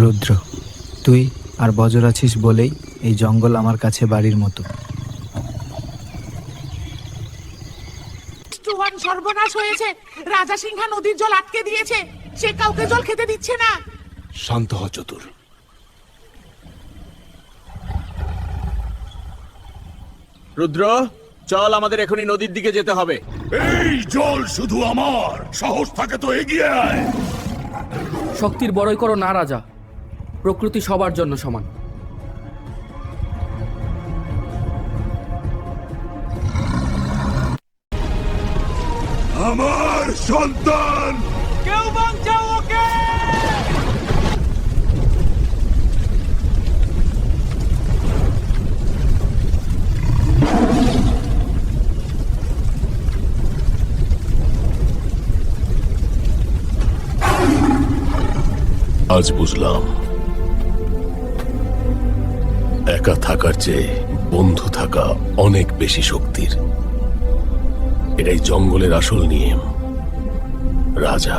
রুদ্র, তুই আর বজর আছিস বলেই এই জঙ্গল আমার কাছে বাড়ির মতো। চুয়ান সর্বনাশ হয়েছে। রাজা সিংহা নদীর জল আটকে দিয়েছে, সে কাউকে জল খেতে দিচ্ছে না। শান্ত হ চতুর। রুদ্র, চল, আমাদের এখনই নদীর দিকে যেতে হবে। এই জল শুধু আমার, সাহস থাকে তো এগিয়ে আয়। শক্তির বড়াই করো না রাজা, প্রকৃতি সবার জন্য সমান। আমার সন্তান, কেউ বাঁচাও ওকে! আজ বুঝলাম একা থাকার চেয়ে বন্ধু থাকা অনেক বেশি শক্তির। এটাই জঙ্গলের আসল নিয়ম রাজা।